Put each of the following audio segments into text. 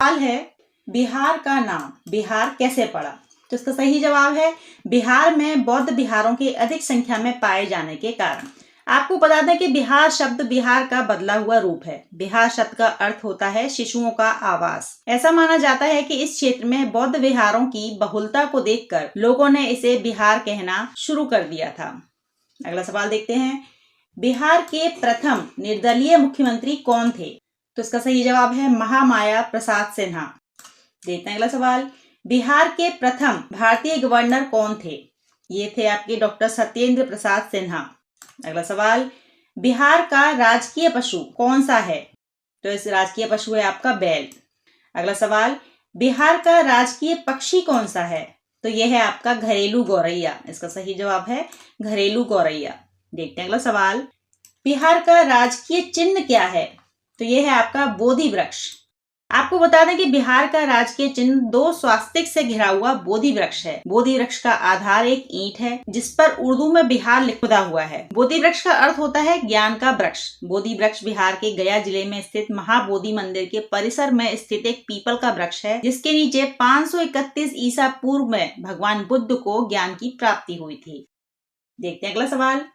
सवाल है, बिहार का नाम बिहार कैसे पड़ा? तो इसका सही जवाब है बिहार में बौद्ध विहारों के अधिक संख्या में पाए जाने के कारण। आपको बता दें कि बिहार शब्द बिहार का बदला हुआ रूप है। बिहार शब्द का अर्थ होता है शिशुओं का आवास। ऐसा माना जाता है कि इस क्षेत्र में बौद्ध विहारों की बहुलता को देखकर लोगों ने इसे बिहार कहना शुरू कर दिया था। अगला सवाल देखते हैं, बिहार के प्रथम निर्दलीय मुख्यमंत्री कौन थे? तो इसका सही जवाब है महामाया प्रसाद सिन्हा। देखते हैं अगला सवाल, बिहार के प्रथम भारतीय गवर्नर कौन थे? ये थे आपके डॉक्टर सत्येंद्र प्रसाद सिन्हा। अगला सवाल, बिहार का राजकीय पशु कौन सा है? तो इस राजकीय पशु है आपका बैल। अगला सवाल, बिहार का राजकीय पक्षी कौन सा है? तो यह है आपका घरेलू गौरैया। इसका सही जवाब है घरेलू गौरैया। देखते हैं अगला सवाल, बिहार का राजकीय चिन्ह क्या है? तो यह है आपका बोधि वृक्ष। आपको बता दें कि बिहार का राजकीय चिन्ह 2 स्वास्तिक से घिरा हुआ बोधि वृक्ष है। बोधि वृक्ष का आधार एक ईंट है जिस पर उर्दू में बिहार लिखा हुआ है। बोधि वृक्ष का अर्थ होता है ज्ञान का वृक्ष। बोधि वृक्ष बिहार के गया जिले में स्थित महाबोधि मंदिर के परिसर में स्थित एक पीपल का वृक्ष है, जिसके नीचे 531 ईसा पूर्व में भगवान बुद्ध को ज्ञान की प्राप्ति हुई थी। देखते हैं अगला सवाल,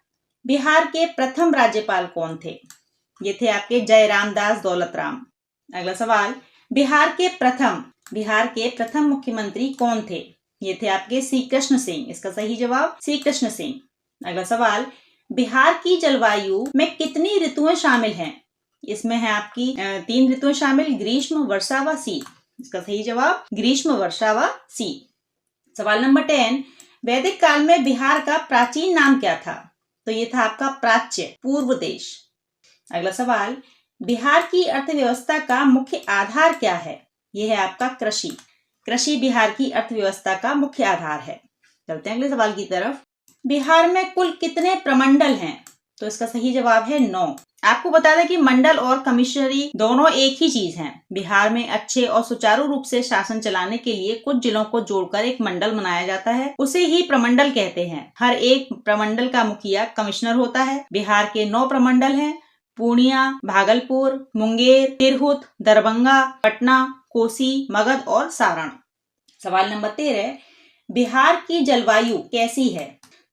बिहार के प्रथम राज्यपाल कौन थे? ये थे आपके जयराम दास दौलतराम। अगला सवाल, बिहार के प्रथम मुख्यमंत्री कौन थे? ये थे आपके श्री कृष्ण सिंह। इसका सही जवाब श्री कृष्ण सिंह। अगला सवाल, बिहार की जलवायु में कितनी ऋतुएं शामिल हैं? इसमें है आपकी 3 ऋतुएं शामिल, ग्रीष्म, वर्षा व शीत। इसका सही जवाब ग्रीष्म, वर्षा व शीत। सवाल नंबर 10, वैदिक काल में बिहार का प्राचीन नाम क्या था? तो ये था आपका प्राच्य, पूर्व देश। अगला सवाल, बिहार की अर्थव्यवस्था का मुख्य आधार क्या है? यह है आपका कृषि। कृषि बिहार की अर्थव्यवस्था का मुख्य आधार है। चलते हैं अगले सवाल की तरफ, बिहार में कुल कितने प्रमंडल हैं? तो इसका सही जवाब है 9। आपको बता दें कि मंडल और कमिश्नरी दोनों एक ही चीज हैं। बिहार में अच्छे और सुचारू रूप से शासन चलाने के लिए कुछ जिलों को जोड़कर एक मंडल बनाया जाता है, उसे ही प्रमंडल कहते हैं। हर एक प्रमंडल का मुखिया कमिश्नर होता है। बिहार के 9 प्रमंडल हैं, पूर्णिया, भागलपुर, मुंगेर, तिरहुत, दरभंगा, पटना, कोसी, मगध और सारण। सवाल नंबर 13, बिहार की जलवायु कैसी है?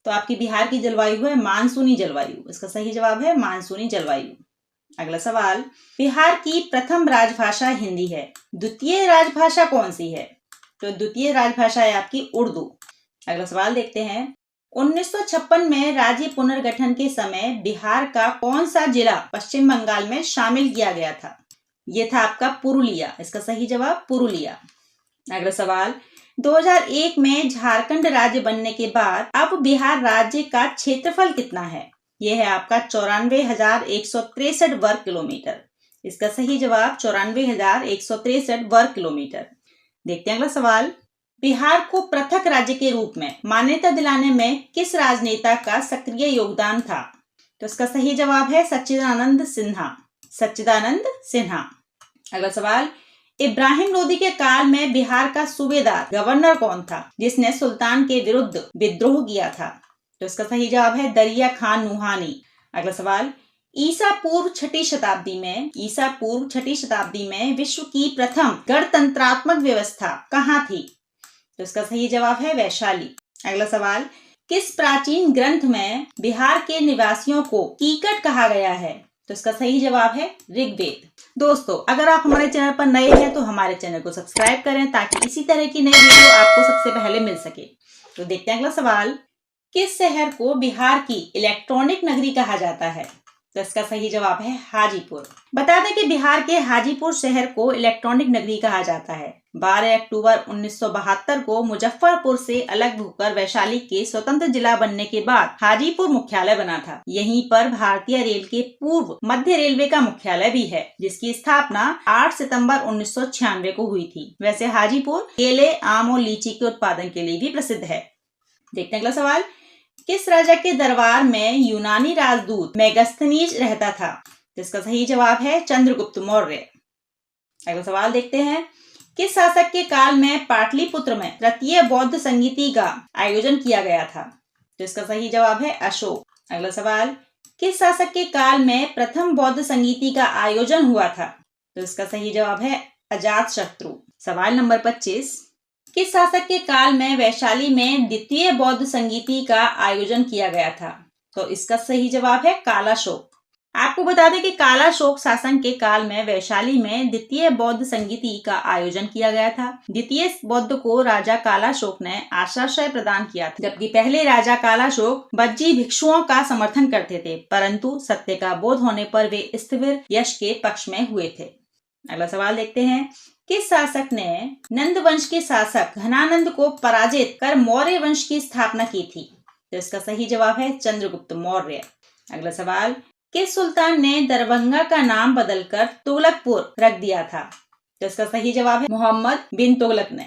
तो आपकी बिहार की जलवायु है मानसूनी जलवायु। इसका सही जवाब है मानसूनी जलवायु। अगला सवाल, बिहार की प्रथम राजभाषा हिंदी है। द्वितीय राजभाषा कौन सी है? तो द्वितीय राजभाषा है आपकी उर्दू। अगला सवाल देखते हैं, 1956 में राज्य पुनर्गठन के समय बिहार का कौन सा जिला पश्चिम बंगाल में शामिल किया गया था? ये था आपका पुरुलिया। इसका सही जवाब पुरुलिया। अगला सवाल, 2001 में झारखंड राज्य बनने के बाद अब बिहार राज्य का क्षेत्रफल कितना है? यह है आपका 94,163 वर्ग किलोमीटर। इसका सही जवाब 94,163 वर्ग किलोमीटर। देखते हैं अगला सवाल, बिहार को पृथक राज्य के रूप में मान्यता दिलाने में किस राजनेता का सक्रिय योगदान था? तो इसका सही जवाब है सच्चिदानंद सिन्हा। सच्चिदानंद सिन्हा। अगला सवाल, इब्राहिम लोदी के काल में बिहार का सूबेदार गवर्नर कौन था जिसने सुल्तान के विरुद्ध विद्रोह किया था? तो इसका सही जवाब है दरिया खान नुहानी। अगला सवाल, ईसा पूर्व छठी शताब्दी में विश्व की प्रथम गणतंत्रात्मक व्यवस्था कहाँ थी? तो इसका सही जवाब है वैशाली। अगला सवाल, किस प्राचीन ग्रंथ में बिहार के निवासियों को कीकट कहा गया है? तो इसका सही जवाब है ऋग्वेद। दोस्तों, अगर आप हमारे चैनल पर नए हैं तो हमारे चैनल को सब्सक्राइब करें ताकि इसी तरह की नई वीडियो आपको सबसे पहले मिल सके। तो देखते हैं अगला सवाल, किस शहर को बिहार की इलेक्ट्रॉनिक नगरी कहा जाता है? तो इसका सही जवाब है हाजीपुर। बता दें कि बिहार के हाजीपुर शहर को इलेक्ट्रॉनिक नगरी कहा जाता है। 12 अक्टूबर 1972 को मुजफ्फरपुर से अलग होकर वैशाली के स्वतंत्र जिला बनने के बाद हाजीपुर मुख्यालय बना था। यहीं पर भारतीय रेल के पूर्व मध्य रेलवे का मुख्यालय भी है, जिसकी स्थापना 8 सितंबर 1996 को हुई थी। वैसे हाजीपुर केले, आम और लीची के उत्पादन के लिए भी प्रसिद्ध है। देखते हैं अगला सवाल, किस राजा के दरबार में यूनानी राजदूत मेगास्थनीज रहता था? जिसका सही जवाब है चंद्रगुप्त मौर्य। अगला सवाल देखते हैं, किस शासक के काल में पाटलिपुत्र में तृतीय बौद्ध संगीति का आयोजन किया गया था? तो इसका सही जवाब है अशोक। अगला सवाल, किस शासक के काल में प्रथम बौद्ध संगीति का आयोजन हुआ था? तो इसका सही जवाब है अजातशत्रु। सवाल नंबर 25, किस शासक के काल में वैशाली में द्वितीय बौद्ध संगीति का आयोजन किया गया था? तो इसका सही जवाब है कालाशोक। आपको बता दें कि कालाशोक शासन के काल में वैशाली में द्वितीय बौद्ध संगीति का आयोजन किया गया था। द्वितीय बौद्ध को राजा कालाशोक ने आश्रय प्रदान किया था, जबकि पहले राजा कालाशोक बज्जी भिक्षुओं का समर्थन करते थे, परंतु सत्य का बोध होने पर वे स्थिर यश के पक्ष में हुए थे। अगला सवाल देखते हैं, किस शासक ने नंद वंश के शासक घनानंद को पराजित कर मौर्य वंश की स्थापना की थी? तो इसका सही जवाब है चंद्रगुप्त मौर्य। अगला सवाल, किस सुल्तान ने दरभंगा का नाम बदलकर तुगलकपुर रख दिया था? तो इसका सही जवाब है मोहम्मद बिन तुगलक ने।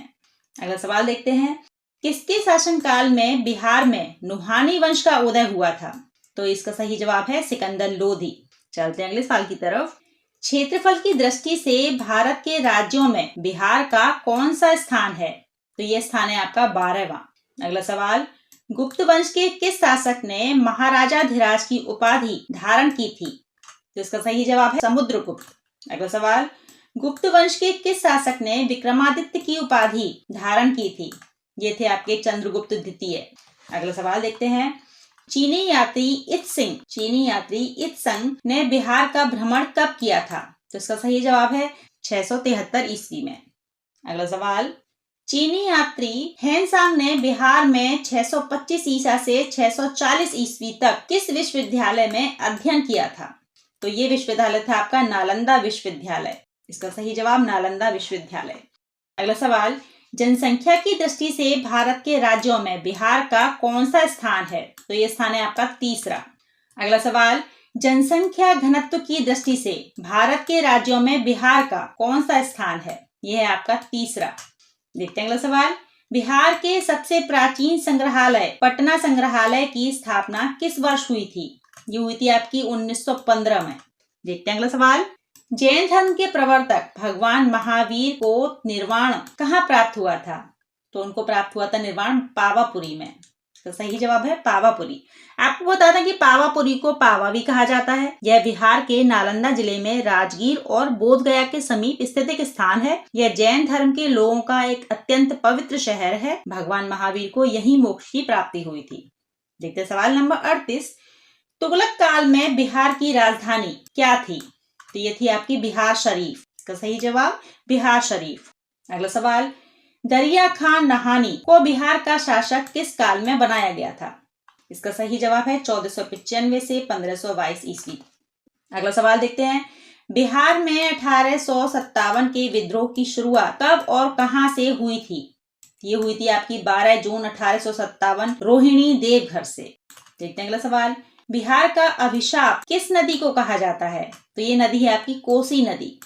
अगला सवाल देखते हैं, किसके शासनकाल में बिहार में नुहानी वंश का उदय हुआ था? तो इसका सही जवाब है सिकंदर लोधी। चलते हैं अगले सवाल की तरफ। क्षेत्रफल की दृष्टि से भारत के राज्यों में बिहार का कौन सा स्थान है? तो यह स्थान है आपका 12वां। अगला सवाल, गुप्त वंश के किस शासक ने महाराजाधिराज की उपाधि धारण की थी? तो इसका सही जवाब है समुद्रगुप्त। अगला सवाल, गुप्त वंश के किस शासक ने विक्रमादित्य की उपाधि धारण की थी? ये थे आपके चंद्रगुप्त द्वितीय। अगला सवाल देखते हैं, चीनी यात्री इत्संग ने बिहार का भ्रमण कब किया था? तो इसका सही जवाब है 673 ईस्वी में। अगला सवाल, चीनी यात्री हेनसांग ने बिहार में 625 ईसा से 640 ईस्वी तक किस विश्वविद्यालय में अध्ययन किया था? तो ये विश्वविद्यालय था आपका नालंदा विश्वविद्यालय। इसका सही जवाब नालंदा विश्वविद्यालय। अगला सवाल, जनसंख्या की दृष्टि से भारत के राज्यों में बिहार का कौन सा स्थान है? तो ये स्थान है आपका 3रा। अगला सवाल, जनसंख्या घनत्व की दृष्टि से भारत के राज्यों में बिहार का कौन सा स्थान है? यह है आपका 3रा। देखते हैं अगला सवाल, बिहार के सबसे प्राचीन संग्रहालय पटना संग्रहालय की स्थापना किस वर्ष हुई थी? ये हुई थी आपकी 1915 में। देखते हैं अगला सवाल, जैन धर्म के प्रवर्तक भगवान महावीर को निर्वाण कहाँ प्राप्त हुआ था? तो उनको प्राप्त हुआ था निर्वाण पावापुरी में। तो सही जवाब है पावापुरी। आपको बता दें कि पावापुरी को पावा भी कहा जाता है। यह बिहार के नालंदा जिले में राजगीर और बोधगया के समीप स्थित एक स्थान है। यह जैन धर्म के लोगों का एक अत्यंत पवित्र शहर है। भगवान महावीर को यही मोक्ष की प्राप्ति हुई थी। देखते हैं सवाल नंबर 38। तुगलक काल में बिहार की राजधानी क्या थी? तो ये थी आपकी बिहार शरीफ। इसका सही जवाब बिहार शरीफ। अगला सवाल, दरिया खान नहानी को बिहार का शासक किस काल में बनाया गया था? इसका सही जवाब है 1495 से 1522 ईस्वी। अगला सवाल देखते हैं, बिहार में 1857 के विद्रोह की शुरुआत कब और कहां से हुई थी? ये हुई थी आपकी 12 जून 1857 रोहिणी देवघर से। देखते हैं अगला सवाल, बिहार का अभिशाप किस नदी को कहा जाता है? तो ये नदी है आपकी कोसी नदी।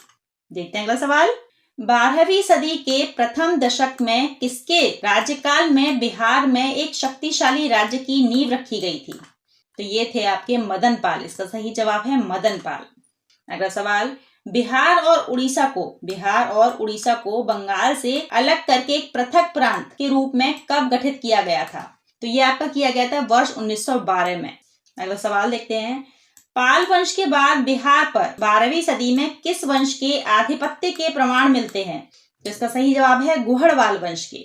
देखते हैं अगला सवाल, 12वीं सदी के प्रथम दशक में किसके राज्यकाल में बिहार में एक शक्तिशाली राज्य की नींव रखी गई थी? तो ये थे आपके मदन पाल। इसका सही जवाब है मदन पाल। अगला सवाल, बिहार और उड़ीसा को बंगाल से अलग करके एक पृथक प्रांत के रूप में कब गठित किया गया था? तो ये आपका किया गया था वर्ष 1912 में। अगला सवाल देखते हैं, पाल वंश के बाद बिहार पर 12वीं सदी में किस वंश के आधिपत्य के प्रमाण मिलते हैं? तो इसका सही जवाब है गुहड़वाल वंश के।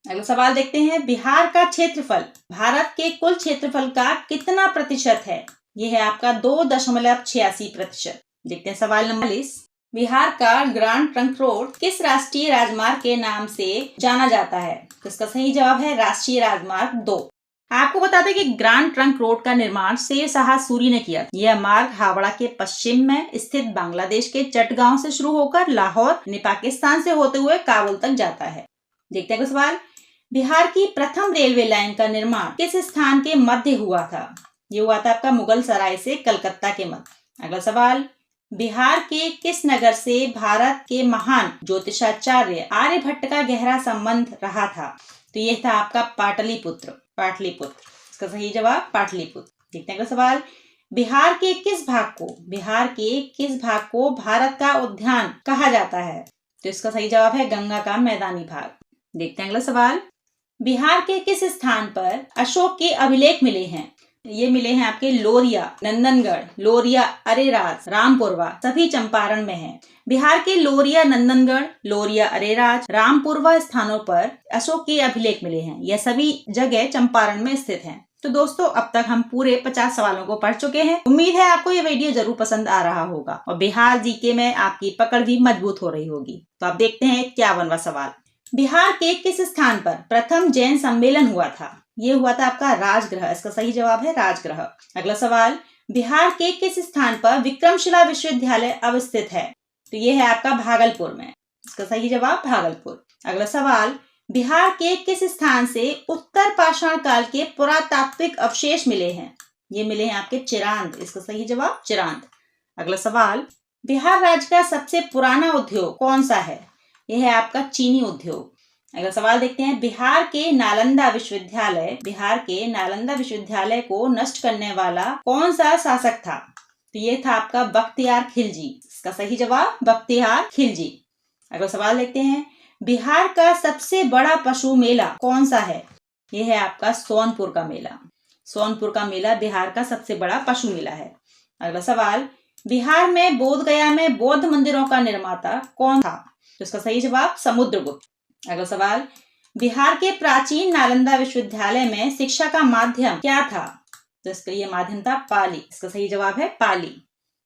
अगला सवाल देखते हैं, बिहार का क्षेत्रफल भारत के कुल क्षेत्रफल का कितना प्रतिशत है? यह है आपका 2.86%। देखते हैं सवाल नंबर 40। बिहार का ग्रांड ट्रंक रोड किस राष्ट्रीय राजमार्ग के नाम से जाना जाता है? तो इसका सही जवाब है राष्ट्रीय राजमार्ग 2। आपको बता दें कि ग्रांड ट्रंक रोड का निर्माण शेर शाह सूरी ने किया। यह मार्ग हावड़ा के पश्चिम में स्थित बांग्लादेश के चटगांव से शुरू होकर लाहौर पाकिस्तान से होते हुए काबुल तक जाता है। देखते हैं सवाल, बिहार की प्रथम रेलवे लाइन का निर्माण किस स्थान के मध्य हुआ था? ये हुआ था आपका मुगल सराय से कलकत्ता के मध्य। अगला सवाल, बिहार के किस नगर से भारत के महान ज्योतिषाचार्य आर्यभट्ट का गहरा संबंध रहा था? तो यह था आपका पाटलिपुत्र। इसका सही जवाब पाटलिपुत्र। देखते हैं सवाल, बिहार के किस भाग को भारत का उद्यान कहा जाता है? तो इसका सही जवाब है गंगा का मैदानी भाग। देखते हैं अगला सवाल, बिहार के किस स्थान पर अशोक के अभिलेख मिले हैं? ये मिले हैं आपके लोरिया, नंदनगढ़, लोरिया, अरेराज, रामपुरवा, सभी चंपारण में हैं। बिहार के लोरिया, नंदनगढ़, लोरिया, अरेराज, रामपुरवा स्थानों पर अशोक के अभिलेख मिले हैं। यह सभी जगह चंपारण में स्थित हैं। तो दोस्तों, अब तक हम पूरे 50 सवालों को पढ़ चुके हैं। उम्मीद है आपको ये वीडियो जरूर पसंद आ रहा होगा और बिहार जीके में आपकी पकड़ भी मजबूत हो रही होगी। तो आप देखते हैं 51वां सवाल। बिहार के किस स्थान पर प्रथम जैन सम्मेलन हुआ था? ये हुआ था आपका राजगृह। इसका सही जवाब है राजगृह। अगला सवाल, बिहार के किस स्थान पर विक्रमशिला विश्वविद्यालय अवस्थित है? तो ये है आपका भागलपुर में। इसका सही जवाब भागलपुर। अगला सवाल, बिहार के किस स्थान से उत्तर पाषाण काल के पुरातात्विक अवशेष मिले हैं? ये मिले हैं आपके चिरांद। इसका सही जवाब चिरांद। अगला सवाल, बिहार राज्य का सबसे पुराना उद्योग कौन सा है? यह है आपका चीनी उद्योग। अगला सवाल देखते हैं, बिहार के नालंदा विश्वविद्यालय को नष्ट करने वाला कौन सा शासक था? तो ये था आपका बख्तियार खिलजी। इसका सही जवाब बख्तियार खिलजी। अगला सवाल देखते हैं, बिहार का सबसे बड़ा पशु मेला कौन सा है? यह है आपका सोनपुर का मेला। सोनपुर का मेला बिहार का सबसे बड़ा पशु मेला है। अगला सवाल, बिहार में बोधगया में बौद्ध मंदिरों का निर्माता कौन था? तो इसका सही जवाब समुद्रगुप्त। अगला सवाल, बिहार के प्राचीन नालंदा विश्वविद्यालय में शिक्षा का माध्यम क्या था? तो इसका ये माध्यम था पाली। इसका सही जवाब है पाली।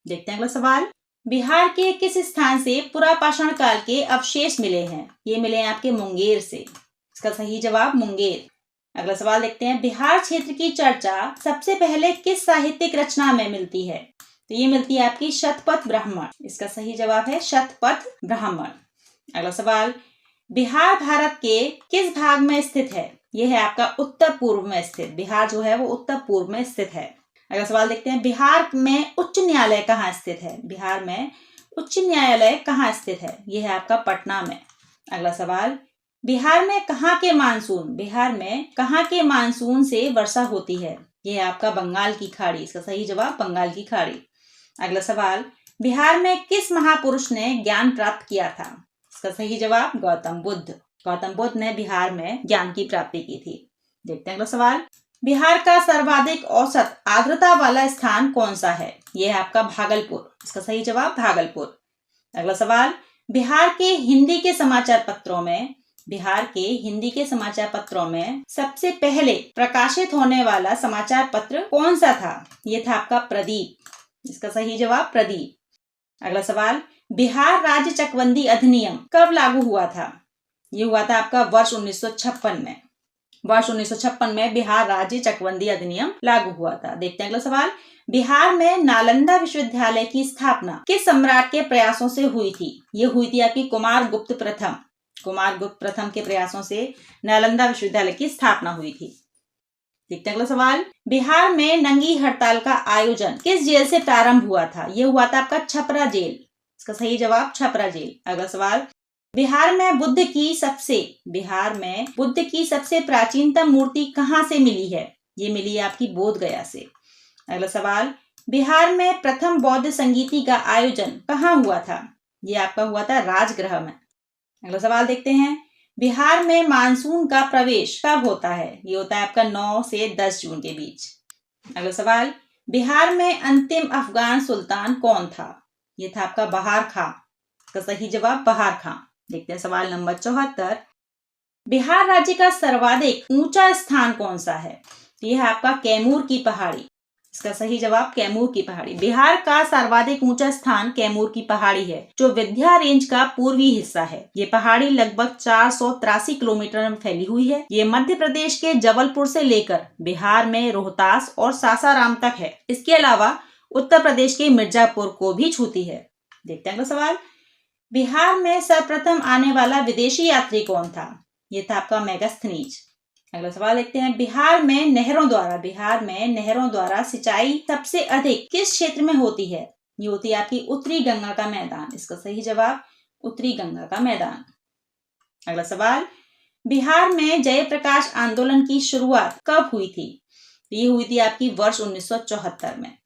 देखते हैं अगला सवाल, बिहार के किस स्थान से पुरापाषाण काल के अवशेष मिले हैं? ये मिले हैं आपके मुंगेर से। इसका सही जवाब मुंगेर। अगला सवाल देखते हैं, बिहार क्षेत्र की चर्चा सबसे पहले किस साहित्यिक रचना में मिलती है? तो ये मिलती है आपकी शतपथ ब्राह्मण। इसका सही जवाब है शतपथ ब्राह्मण। अगला सवाल, बिहार भारत के किस भाग में स्थित है? यह है आपका उत्तर पूर्व में स्थित। बिहार जो है वो उत्तर पूर्व में स्थित है। अगला सवाल देखते हैं, बिहार में उच्च न्यायालय कहाँ स्थित है? बिहार में उच्च न्यायालय कहाँ स्थित है? यह है आपका पटना में। अगला सवाल, बिहार में कहाँ के मानसून से वर्षा होती है? यह है आपका बंगाल की खाड़ी। इसका सही जवाब बंगाल की खाड़ी। अगला सवाल, बिहार में किस महापुरुष ने ज्ञान प्राप्त किया था? इसका सही जवाब गौतम बुद्ध। गौतम बुद्ध ने बिहार में ज्ञान की प्राप्ति की थी। देखते हैं अगला सवाल, बिहार का सर्वाधिक औसत आर्द्रता वाला स्थान कौन सा है? यह है आपका भागलपुर। इसका सही जवाब भागलपुर। अगला सवाल, बिहार के हिंदी के समाचार पत्रों में सबसे पहले प्रकाशित होने वाला समाचार पत्र कौन सा था? यह था आपका प्रदीप। इसका सही जवाब प्रदीप। अगला सवाल, बिहार राज्य चकबंदी अधिनियम कब लागू हुआ था? ये हुआ था आपका वर्ष 1956 में। वर्ष 1956 में बिहार राज्य चकबंदी अधिनियम लागू हुआ था। देखते हैं अगला सवाल, बिहार में नालंदा विश्वविद्यालय की स्थापना किस सम्राट के प्रयासों से हुई थी? ये हुई थी आपकी कुमारगुप्त प्रथम के प्रयासों से नालंदा विश्वविद्यालय की स्थापना हुई थी। देखते हैं अगला सवाल, बिहार में नंगी हड़ताल का आयोजन किस जेल से प्रारंभ हुआ था? यह हुआ था आपका छपरा जेल। इसका सही जवाब छपरा जेल। अगला सवाल, बिहार में बुद्ध की सबसे प्राचीनतम मूर्ति कहाँ से मिली है? ये मिली है आपकी बोधगया से। अगला सवाल, बिहार में प्रथम बौद्ध संगीति का आयोजन कहाँ हुआ था? ये आपका हुआ था राजगृह में। अगला सवाल देखते हैं, बिहार में मानसून का प्रवेश कब होता है? ये होता है आपका 9 से 10 जून के बीच। अगला सवाल, बिहार में अंतिम अफगान सुल्तान कौन था? ये था आपका बहार खां। इसका सही जवाब बहार खां। देखते हैं सवाल नंबर 74, बिहार राज्य का सर्वाधिक ऊंचा स्थान कौन सा है? यह है आपका कैमूर की पहाड़ी। इसका सही जवाब कैमूर की पहाड़ी। बिहार का सर्वाधिक ऊंचा स्थान कैमूर की पहाड़ी है, जो विंध्य रेंज का पूर्वी हिस्सा है। ये पहाड़ी लगभग 483 किलोमीटर में फैली हुई है। ये मध्य प्रदेश के जबलपुर से लेकर बिहार में रोहतास और सासाराम तक है। इसके अलावा उत्तर प्रदेश के मिर्जापुर को भी छूती है। देखते हैं अगला सवाल, बिहार में सर्वप्रथम आने वाला विदेशी यात्री कौन था? ये था आपका मेगास्थनीज। अगला सवाल देखते हैं, बिहार में नहरों द्वारा सिंचाई सबसे अधिक किस क्षेत्र में होती है? ये होती है आपकी उत्तरी गंगा का मैदान। इसका सही जवाब उत्तरी गंगा का मैदान। अगला सवाल, बिहार में जयप्रकाश आंदोलन की शुरुआत कब हुई थी? ये हुई थी आपकी वर्ष 1974 में।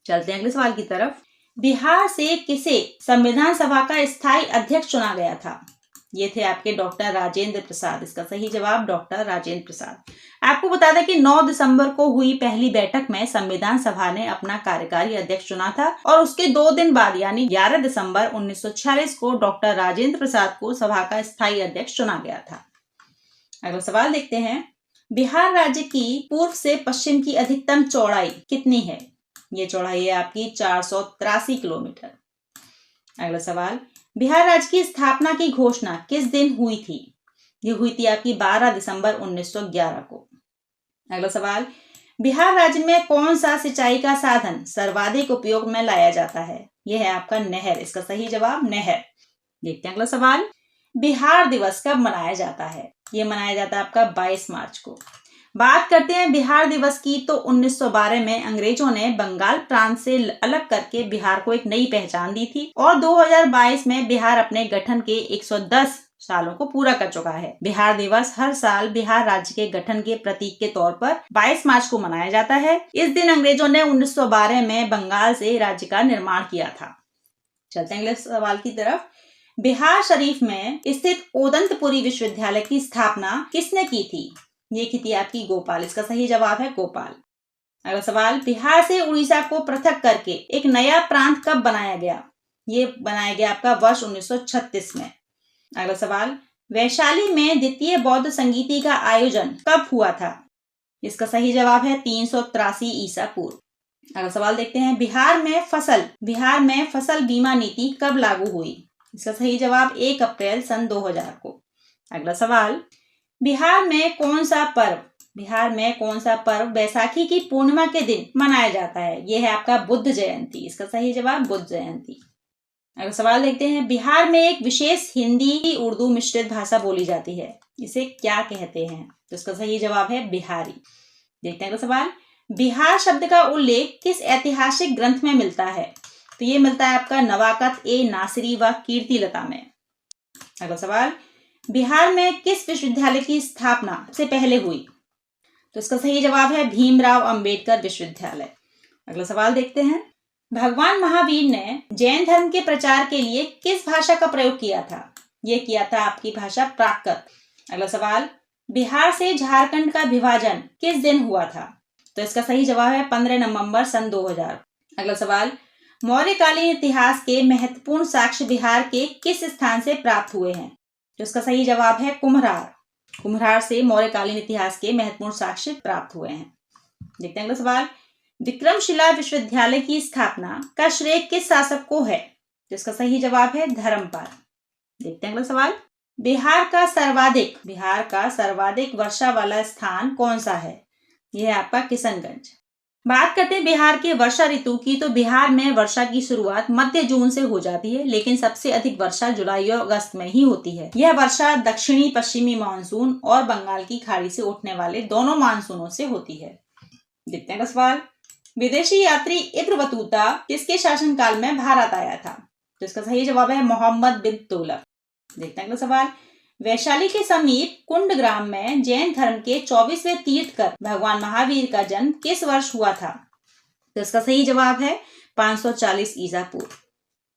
चलते हैं अगले सवाल की तरफ, बिहार से किसे संविधान सभा का स्थायी अध्यक्ष चुना गया था? ये थे आपके डॉक्टर राजेंद्र प्रसाद। इसका सही जवाब डॉक्टर राजेंद्र प्रसाद। आपको बता दें कि 9 दिसंबर को हुई पहली बैठक में संविधान सभा ने अपना कार्यकारी अध्यक्ष चुना था और उसके 2 दिन बाद यानी 11 दिसंबर 1946 को डॉक्टर राजेंद्र प्रसाद को सभा का स्थायी अध्यक्ष चुना गया था। अगला सवाल देखते हैं, बिहार राज्य की पूर्व से पश्चिम की अधिकतम चौड़ाई कितनी है? ये चौड़ाई है आपकी 483 किलोमीटर। अगला सवाल, बिहार राज्य की स्थापना की घोषणा किस दिन हुई थी? ये हुई थी आपकी 12 दिसंबर 1911 को। अगला सवाल, बिहार राज्य में कौन सा सिंचाई का साधन सर्वाधिक उपयोग में लाया जाता है? यह है आपका नहर। इसका सही जवाब नहर। देखते हैं अगला सवाल, बिहार दिवस कब मनाया जाता है? ये मनाया जाता है आपका 22 मार्च को। बात करते हैं बिहार दिवस की, तो 1912 में अंग्रेजों ने बंगाल प्रांत से अलग करके बिहार को एक नई पहचान दी थी और 2022 में बिहार अपने गठन के 110 सालों को पूरा कर चुका है। बिहार दिवस हर साल बिहार राज्य के गठन के प्रतीक के तौर पर 22 मार्च को मनाया जाता है। इस दिन अंग्रेजों ने 1912 में बंगाल से राज्य का निर्माण किया था। चलते हैं अगले सवाल की तरफ। बिहार शरीफ में स्थित ओदंतपुरी विश्वविद्यालय की स्थापना किसने की थी? ये की थी आपकी गोपाल। इसका सही जवाब है गोपाल। अगला सवाल, बिहार से उड़ीसा को पृथक करके एक नया प्रांत कब बनाया गया? ये बनाया गया आपका वर्ष 1936 में। अगला सवाल, वैशाली में द्वितीय बौद्ध संगीति का आयोजन कब हुआ था? इसका सही जवाब है 383 ईसा पूर्व। अगला सवाल देखते हैं, बिहार में फसल बीमा नीति कब लागू हुई? इसका सही जवाब 1 अप्रैल सन 2000 को। अगला सवाल, बिहार में कौन सा पर्व बैसाखी की पूर्णिमा के दिन मनाया जाता है? यह है आपका बुद्ध जयंती। इसका सही जवाब बुद्ध जयंती। अगला सवाल देखते हैं, बिहार में एक विशेष हिंदी उर्दू मिश्रित भाषा बोली जाती है, इसे क्या कहते हैं? तो इसका सही जवाब है बिहारी। देखते हैं अगला सवाल, बिहार शब्द का उल्लेख किस ऐतिहासिक ग्रंथ में मिलता है? तो ये मिलता है आपका नवाकत ए नासिरी व कीर्तिलता में। अगला सवाल, बिहार में किस विश्वविद्यालय की स्थापना से पहले हुई? तो इसका सही जवाब है भीमराव अंबेडकर विश्वविद्यालय। अगला सवाल देखते हैं, भगवान महावीर ने जैन धर्म के प्रचार के लिए किस भाषा का प्रयोग किया था? यह किया था आपकी भाषा प्राकृत। अगला सवाल, बिहार से झारखंड का विभाजन किस दिन हुआ था? तो इसका सही जवाब है 15 नवंबर सन 2000। अगला सवाल, मौर्यकालीन इतिहास के महत्वपूर्ण साक्ष्य बिहार के किस स्थान से प्राप्त हुए हैं? तो इसका सही जवाब है कुम्हरार से मौर्यकालीन इतिहास के महत्वपूर्ण साक्ष्य प्राप्त हुए हैं। देखते हैं अगला सवाल, विक्रमशिला विश्वविद्यालय की स्थापना का श्रेय किस शासक को है? तो इसका सही जवाब है धर्मपाल। देखते हैं अगला सवाल, बिहार का सर्वाधिक वर्षा वाला स्थान कौन सा है? यह है आपका किशनगंज। बात करते हैं बिहार के वर्षा ऋतु की, तो बिहार में वर्षा की शुरुआत मध्य जून से हो जाती है, लेकिन सबसे अधिक वर्षा जुलाई और अगस्त में ही होती है। यह वर्षा दक्षिणी पश्चिमी मानसून और बंगाल की खाड़ी से उठने वाले दोनों मानसूनों से होती है। देखते हैं सवाल, विदेशी यात्री इब्न बतूता किसके शासनकाल में भारत आया था? तो इसका सही जवाब है मोहम्मद बिन तुगलक। देखते हैं सवाल, वैशाली के समीप कुंड ग्राम में जैन धर्म के 24वें तीर्थकर भगवान महावीर का जन्म किस वर्ष हुआ था? तो इसका सही जवाब है 540 ईसा पूर्व।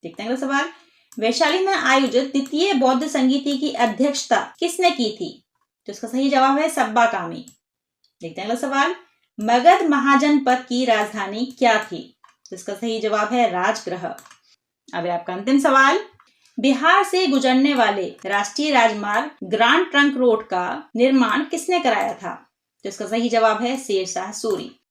देखते हैं सवाल, वैशाली में आयोजित द्वितीय बौद्ध संगीति की अध्यक्षता किसने की थी? तो इसका सही जवाब है सब्बा कामी। देखते हैं सवाल, मगध महाजनपद की राजधानी क्या थी? तो इसका सही जवाब है राजगृह। अब आपका अंतिम सवाल, बिहार से गुजरने वाले राष्ट्रीय राजमार्ग ग्रांड ट्रंक रोड का निर्माण किसने कराया था? तो इसका सही जवाब है शेरशाह सूरी।